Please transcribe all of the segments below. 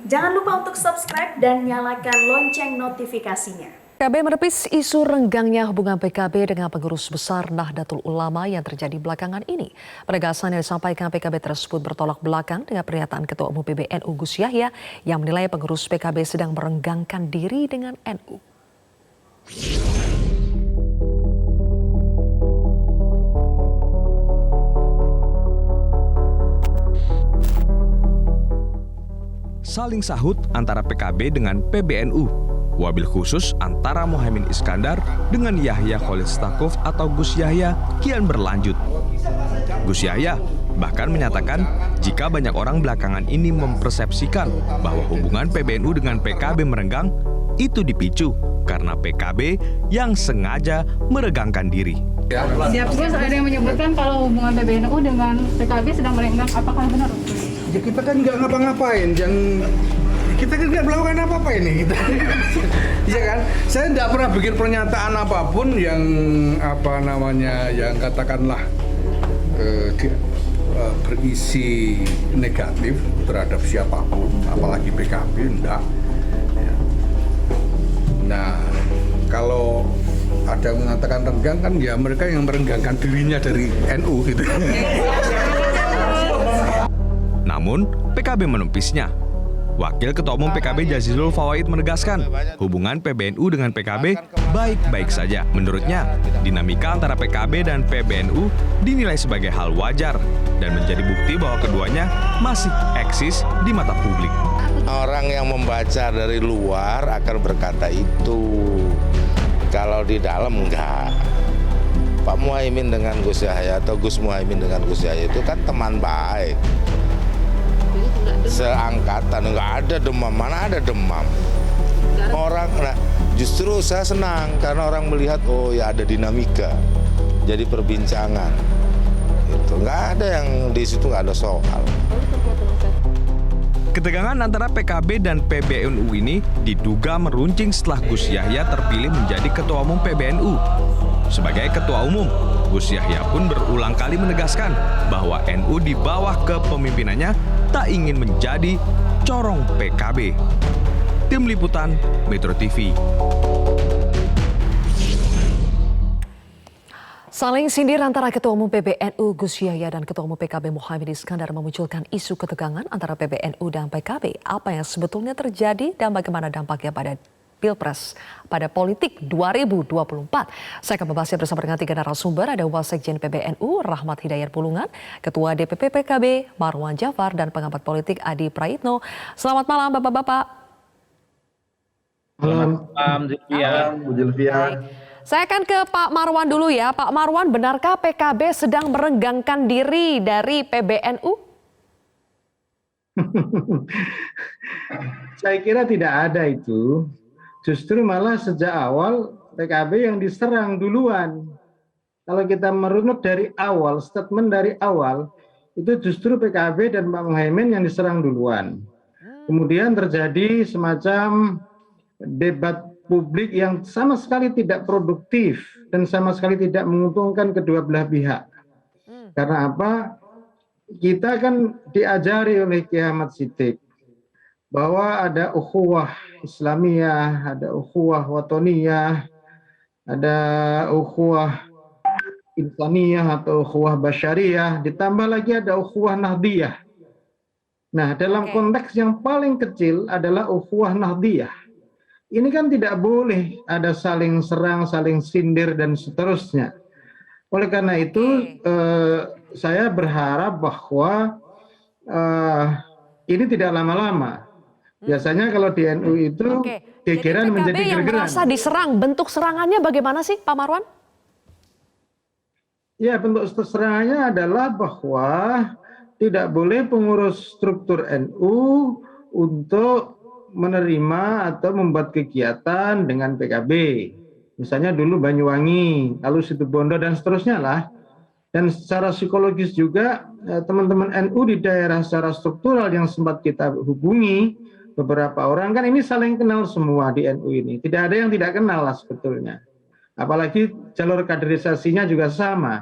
Jangan lupa untuk subscribe dan nyalakan lonceng notifikasinya. PKB menepis isu renggangnya hubungan PKB dengan pengurus besar Nahdlatul Ulama yang terjadi belakangan ini. Penegasan yang disampaikan PKB tersebut bertolak belakang dengan pernyataan Ketua Umum PBNU Gus Yahya yang menilai pengurus PKB sedang merenggangkan diri dengan NU. Saling sahut antara PKB dengan PBNU. Wabil khusus antara Muhaimin Iskandar dengan Yahya Khalil-Stakuf atau Gus Yahya kian berlanjut. Gus Yahya bahkan menyatakan jika banyak orang belakangan ini mempersepsikan bahwa hubungan PBNU dengan PKB merenggang, itu dipicu karena PKB yang sengaja meregangkan diri. Siap, ada yang menyebutkan kalau hubungan PBNU dengan PKB sedang merenggang, apakah benar? Ya kita kan nggak ngapa-ngapain, kita kan nggak melakukan apa-apa ini, kita, ya kan? Saya nggak pernah bikin pernyataan apapun yang yang katakanlah berisi negatif terhadap siapapun, apalagi PKB, enggak. Ya. Nah, kalau ada yang mengatakan renggang kan ya mereka yang merenggangkan dirinya dari NU gitu. Namun, PKB menepisnya. Wakil Ketua Umum PKB Jazilul Fawait menegaskan, hubungan PBNU dengan PKB baik-baik saja. Menurutnya, dinamika antara PKB dan PBNU dinilai sebagai hal wajar dan menjadi bukti bahwa keduanya masih eksis di mata publik. Orang yang membaca dari luar akan berkata itu, kalau di dalam enggak. Pak Muhaimin dengan Gus Yahya atau Gus Muhaimin dengan Gus Yahya itu kan teman baik. Seangkatan, nggak ada demam, mana ada demam. Orang, justru saya senang karena orang melihat, oh ya ada dinamika, jadi perbincangan. Itu nggak ada yang di situ, nggak ada soal. Ketegangan antara PKB dan PBNU ini diduga meruncing setelah Gus Yahya terpilih menjadi Ketua Umum PBNU. Sebagai Ketua Umum, Gus Yahya pun berulang kali menegaskan bahwa NU di bawah kepemimpinannya tak ingin menjadi corong PKB. Tim Liputan Metro TV. Saling sindir antara Ketua Umum PBNU Gus Yahya dan Ketua Umum PKB Muhaimin Iskandar memunculkan isu ketegangan antara PBNU dan PKB. Apa yang sebetulnya terjadi dan bagaimana dampaknya pada Pilpres pada politik 2024. Saya akan membahasnya bersama dengan 3 narasumber. Ada Wasekjen PBNU Rahmat Hidayat Pulungan, Ketua DPP PKB Marwan Jafar, dan pengamat politik Adi Praitno. Selamat malam Bapak-Bapak. Malam, Zulfian. Saya akan ke Pak Marwan dulu ya. Pak Marwan, benarkah PKB sedang merenggangkan diri dari PBNU? Saya kira tidak ada itu. Justru malah sejak awal PKB yang diserang duluan. Kalau kita merunut dari awal, statement dari awal, itu justru PKB dan Pak Muhaimin yang diserang duluan. Kemudian terjadi semacam debat publik yang sama sekali tidak produktif dan sama sekali tidak menguntungkan kedua belah pihak. Karena apa? Kita kan diajari oleh Kiai Ahmad Siddiq bahwa ada ukhuwah Islamiyah, ada ukhuwah Watoniyah, ada ukhuwah Insaniyah atau ukhuwah Basyariyah, ditambah lagi ada ukhuwah Nahdiyah. Nah, dalam konteks yang paling kecil adalah ukhuwah Nahdiyah. Ini kan tidak boleh ada saling serang, saling sindir, dan seterusnya. Oleh karena itu, saya berharap bahwa ini tidak lama-lama. Biasanya kalau di NU itu gegeran menjadi gergeran. Yang merasa diserang, bentuk serangannya bagaimana sih Pak Marwan? Ya, bentuk serangannya adalah bahwa tidak boleh pengurus struktur NU untuk menerima atau membuat kegiatan dengan PKB. Misalnya dulu Banyuwangi, lalu Situbondo, dan seterusnya lah. Dan secara psikologis juga teman-teman NU di daerah secara struktural yang sempat kita hubungi, beberapa orang kan ini saling kenal semua di NU ini. Tidak ada yang tidak kenal lah sebetulnya. Apalagi jalur kaderisasinya juga sama.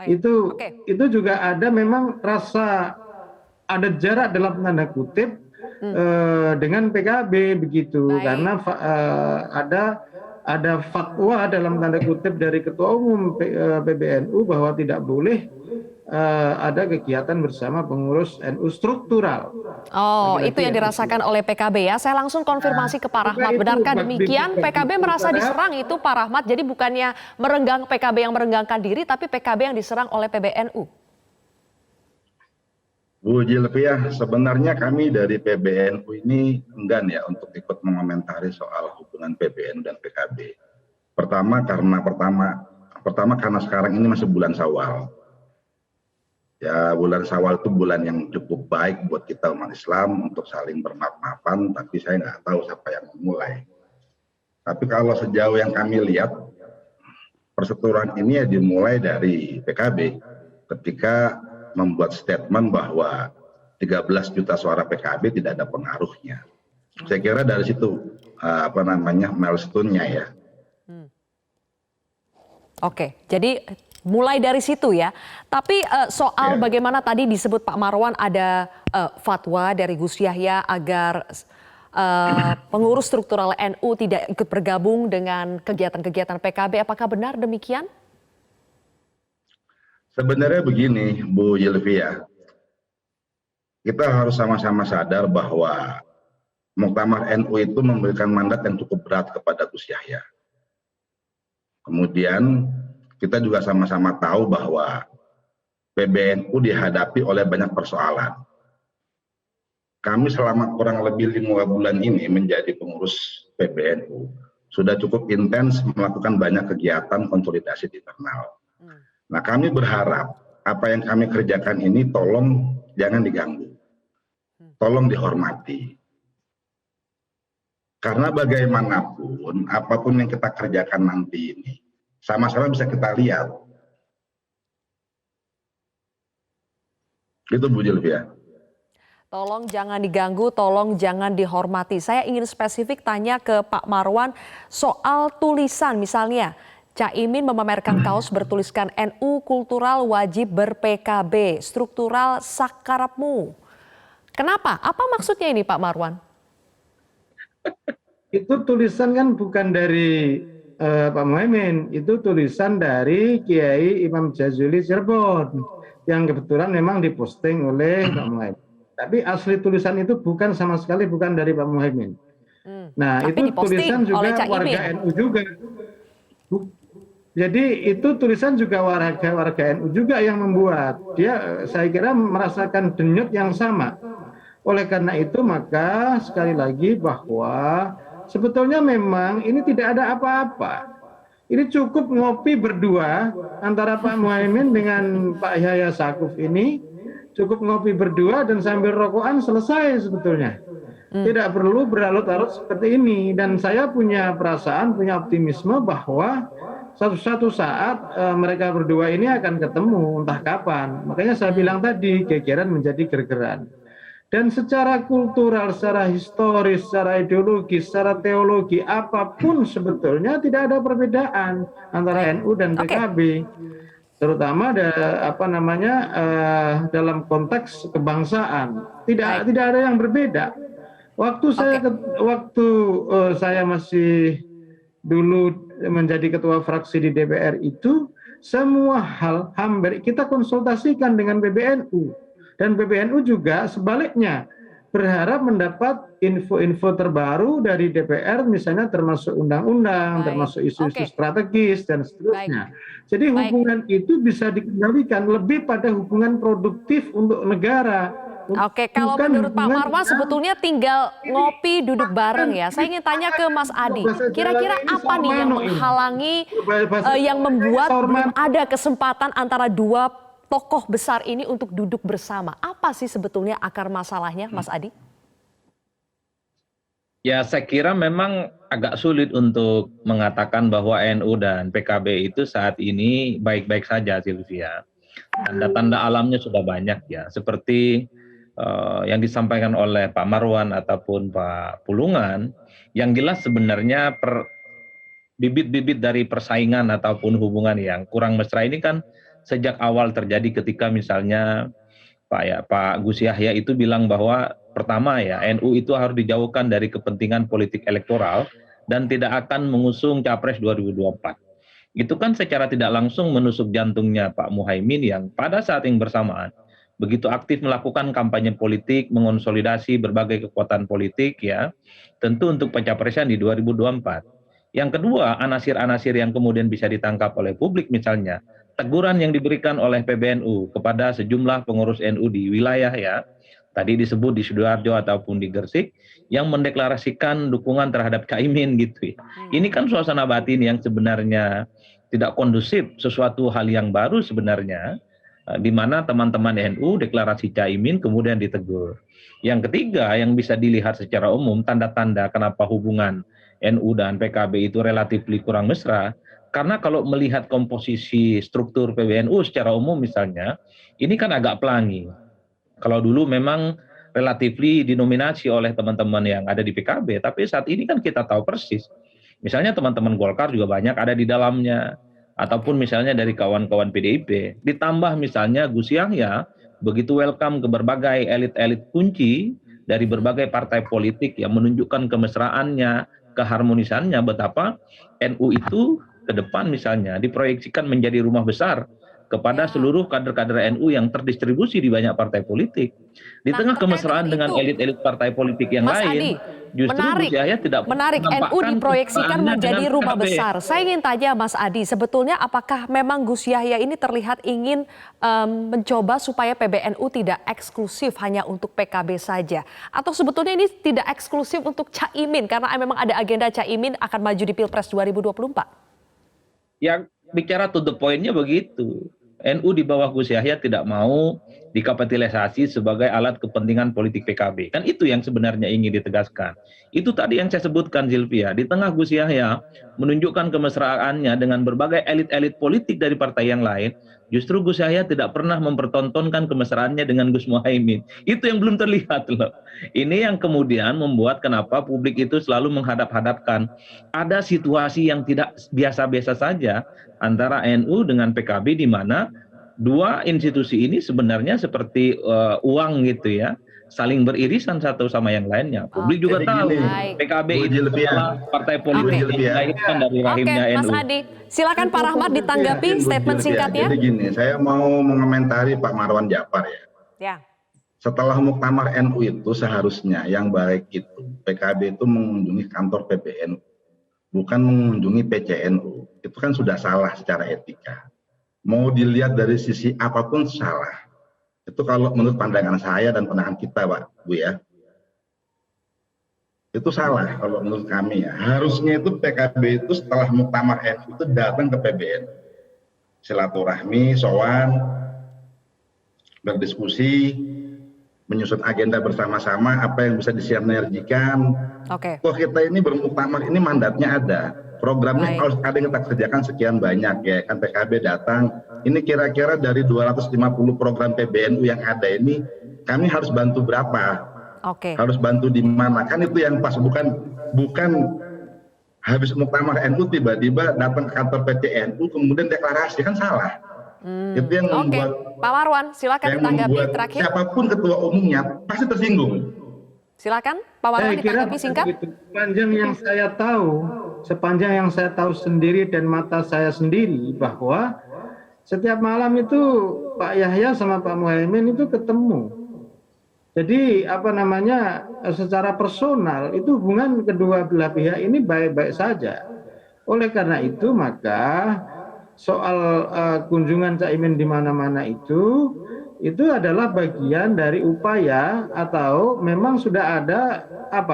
Itu juga ada memang rasa ada jarak dalam tanda kutip dengan PKB begitu. Baik. Karena ada fatwa dalam tanda kutip dari Ketua Umum PBNU bahwa tidak boleh ada kegiatan bersama pengurus NU struktural. Oh, Lagi-lagi itu yang ya, dirasakan oleh PKB ya. Saya langsung konfirmasi ke Pak Rahmat. itu Benarkah Pak demikian? Bib, PKB merasa padahal- diserang itu Pak Rahmat. Jadi bukannya merenggang PKB yang merenggangkan diri, tapi PKB yang diserang oleh PBNU. Bu Jilviah, sebenarnya kami dari PBNU ini enggan ya untuk ikut mengomentari soal hubungan PBNU dan PKB. Pertama karena sekarang ini masih bulan Syawal. Ya, bulan Syawal itu bulan yang cukup baik buat kita umat Islam untuk saling bermaaf-maafan, tapi saya nggak tahu siapa yang memulai. Tapi kalau sejauh yang kami lihat, perseteruan ini ya dimulai dari PKB ketika membuat statement bahwa 13 juta suara PKB tidak ada pengaruhnya. Saya kira dari situ milestone-nya ya. Oke, jadi mulai dari situ ya. Tapi soal bagaimana tadi disebut Pak Marwan ada fatwa dari Gus Yahya agar pengurus struktural NU tidak ikut bergabung dengan kegiatan-kegiatan PKB. Apakah benar demikian? Sebenarnya begini, Bu Yelvia, kita harus sama-sama sadar bahwa Muktamar NU itu memberikan mandat yang cukup berat kepada Gus Yahya. Kemudian kita juga sama-sama tahu bahwa PBNU dihadapi oleh banyak persoalan. Kami selama kurang lebih 5 bulan ini menjadi pengurus PBNU sudah cukup intens melakukan banyak kegiatan konsolidasi di internal. Nah, kami berharap apa yang kami kerjakan ini tolong jangan diganggu, tolong dihormati. Karena bagaimanapun, apapun yang kita kerjakan nanti ini, sama-sama bisa kita lihat. Itu Bu Jilvia. Tolong jangan diganggu, tolong jangan dihormati. Saya ingin spesifik tanya ke Pak Marwan soal tulisan misalnya. Caimin memamerkan kaos bertuliskan NU kultural wajib ber-PKB, struktural sakarapmu. Kenapa? Apa maksudnya ini Pak Marwan? Itu tulisan kan bukan dari Pak Muhaimin, itu tulisan dari Kiai Imam Jazuli Cirebon yang kebetulan memang diposting oleh Pak Muhaimin. Tapi asli tulisan itu bukan sama sekali bukan dari Pak Muhaimin. Nah, tapi itu tulisan oleh juga Caimin. warga NU juga. Jadi itu tulisan juga warga NU juga yang membuat. Dia saya kira merasakan denyut yang sama. Oleh karena itu maka sekali lagi bahwa sebetulnya memang ini tidak ada apa-apa. Ini cukup ngopi berdua antara Pak Muhaimin dengan Pak Yahya Stakuf ini. Cukup ngopi berdua dan sambil rokokan selesai sebetulnya. Tidak perlu berlarut-larut seperti ini. Dan saya punya perasaan, punya optimisme bahwa suatu saat mereka berdua ini akan ketemu entah kapan. Makanya saya bilang tadi gegeran menjadi gergeran. Dan secara kultural, secara historis, secara ideologis, secara teologi apapun sebetulnya tidak ada perbedaan antara NU dan PKB. Terutama dalam konteks kebangsaan. Tidak ada yang berbeda. Waktu saya masih dulu menjadi ketua fraksi di DPR itu, semua hal hampir kita konsultasikan dengan PBNU. Dan PBNU juga sebaliknya berharap mendapat info-info terbaru dari DPR, misalnya termasuk undang-undang, termasuk isu-isu strategis, dan seterusnya. Jadi hubungan itu bisa dikendalikan lebih pada hubungan produktif untuk negara. Oke, kalau menurut Pak Marwan sebetulnya tinggal ngopi duduk bareng ya. Saya ingin tanya ke Mas Adi, kira-kira apa nih yang menghalangi, yang membuat belum ada kesempatan antara dua tokoh besar ini untuk duduk bersama? Apa sih sebetulnya akar masalahnya, Mas Adi? Ya, saya kira memang agak sulit untuk mengatakan bahwa NU dan PKB itu saat ini baik-baik saja, Sylvia. Tanda-tanda alamnya sudah banyak ya, seperti yang disampaikan oleh Pak Marwan ataupun Pak Pulungan, yang jelas sebenarnya bibit-bibit dari persaingan ataupun hubungan yang kurang mesra ini kan sejak awal terjadi ketika misalnya Pak Gus Yahya itu bilang bahwa pertama ya, NU itu harus dijauhkan dari kepentingan politik elektoral dan tidak akan mengusung Capres 2024. Itu kan secara tidak langsung menusuk jantungnya Pak Muhaimin yang pada saat yang bersamaan begitu aktif melakukan kampanye politik, mengonsolidasi berbagai kekuatan politik ya, tentu untuk pencapresan di 2024. Yang kedua, anasir-anasir yang kemudian bisa ditangkap oleh publik misalnya, teguran yang diberikan oleh PBNU kepada sejumlah pengurus NU di wilayah ya, tadi disebut di Sidoarjo ataupun di Gresik, yang mendeklarasikan dukungan terhadap Caimin gitu ya. Ini kan suasana batin yang sebenarnya tidak kondusif, sesuatu hal yang baru sebenarnya, di mana teman-teman NU deklarasi Caimin kemudian ditegur. Yang ketiga yang bisa dilihat secara umum, tanda-tanda kenapa hubungan NU dan PKB itu relatif kurang mesra, karena kalau melihat komposisi struktur PBNU secara umum misalnya, ini kan agak pelangi. Kalau dulu memang relatif dinominasi oleh teman-teman yang ada di PKB, tapi saat ini kan kita tahu persis. Misalnya teman-teman Golkar juga banyak ada di dalamnya, ataupun misalnya dari kawan-kawan PDIP. Ditambah misalnya Gus Yahya begitu welcome ke berbagai elit-elit kunci dari berbagai partai politik yang menunjukkan kemesraannya, keharmonisannya, betapa NU itu ke depan misalnya diproyeksikan menjadi rumah besar kepada seluruh kader-kader NU yang terdistribusi di banyak partai politik. Di tengah kemesraan dengan elit-elit partai politik yang Mas lain, Adi, justru Gus Yahya tidak menarik NU menampakkan diproyeksikan kemesraannya menjadi dengan rumah PKB. besar. Saya ingin tanya Mas Adi, sebetulnya apakah memang Gus Yahya ini terlihat ingin mencoba supaya PBNU tidak eksklusif hanya untuk PKB saja? Atau sebetulnya ini tidak eksklusif untuk Caimin karena memang ada agenda Caimin akan maju di Pilpres 2024? Yang bicara to the point-nya begitu. NU di bawah Gus Yahya tidak mau dikapitalisasi sebagai alat kepentingan politik PKB. Kan itu yang sebenarnya ingin ditegaskan. Itu tadi yang saya sebutkan Zilvia. Di tengah Gus Yahya menunjukkan kemesraannya dengan berbagai elit-elit politik dari partai yang lain, justru Gus Yahya tidak pernah mempertontonkan kemesraannya dengan Gus Muhaimin. Itu yang belum terlihat loh. Ini yang kemudian membuat kenapa publik itu selalu menghadap-hadapkan. Ada situasi yang tidak biasa-biasa saja antara NU dengan PKB di mana dua institusi ini sebenarnya seperti uang gitu ya, saling beririsan satu sama yang lainnya. Publik juga tahu PKB itu adalah partai politik yang dilahirkan dari rahimnya NU. Mas Adi, silakan Pak Rahmat ditanggapi statement singkatnya. Jadi gini, saya mau mengomentari Pak Marwan Japar ya. Ya. Setelah muktamar NU itu seharusnya yang baik itu PKB itu mengunjungi kantor PBNU, bukan mengunjungi PCNU. Itu kan sudah salah secara etika. Mau dilihat dari sisi apapun salah. Itu kalau menurut pandangan saya dan pandangan kita Pak, Bu ya. Itu salah kalau menurut kami ya. Harusnya itu PKB itu setelah muktamar NU itu datang ke PBNU. Silaturahmi, sowan, berdiskusi, menyusun agenda bersama-sama apa yang bisa disinergikan. Oke. Kok kita ini bermuktamar ini mandatnya ada. Programnya harus ada yang kita kerjakan sekian banyak ya kan PKB datang. Ini kira-kira dari 250 program PBNU yang ada ini kami harus bantu berapa? Oke. Harus bantu di mana? Kan itu yang pas, bukan habis muktamar NU tiba-tiba datang ke kantor PCNU kemudian deklarasi, kan salah. Itu yang membuat Pak Marwan, silakan ditanggapi terakhir. Siapapun ketua umumnya pasti tersinggung. Silakan Pak Marwan ditanggapi singkat. Sepanjang yang saya tahu sendiri dan mata saya sendiri bahwa setiap malam itu Pak Yahya sama Pak Muhaimin itu ketemu. Jadi secara personal itu hubungan kedua belah pihak ini baik-baik saja. Oleh karena itu maka soal kunjungan Caimin di mana-mana itu adalah bagian dari upaya atau memang sudah ada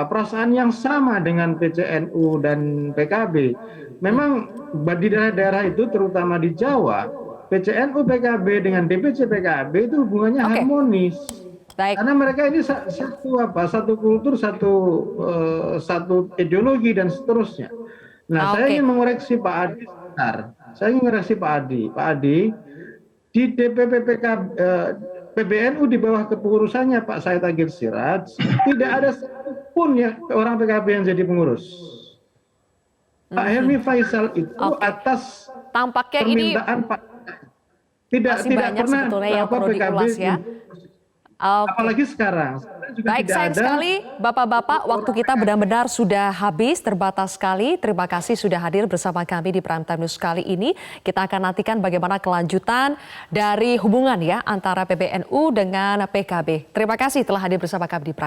perasaan yang sama dengan PCNU dan PKB. Memang di daerah-daerah itu terutama di Jawa, PCNU PKB dengan DPC PKB itu hubungannya harmonis. Baik. Karena mereka ini satu kultur, satu ideologi dan seterusnya. Nah, saya ingin mengoreksi Pak Adi. Pak Adi, di DPP PBNU di bawah kepengurusannya Pak Said Agil Siraj tidak ada satupun orang PKB yang jadi pengurus. Pak Helmi Faisal itu atas tampaknya permintaan ini Pak tidak pernah sebetulnya yang perlu PKB diulas ya. Apalagi sekarang juga Baik, tidak sayang ada. sekali Bapak-Bapak, waktu kita benar-benar sudah habis, terbatas sekali. Terima kasih sudah hadir bersama kami di Prime Time News kali ini. Kita akan nantikan bagaimana kelanjutan dari hubungan ya antara PBNU dengan PKB. Terima kasih telah hadir bersama kami di Prime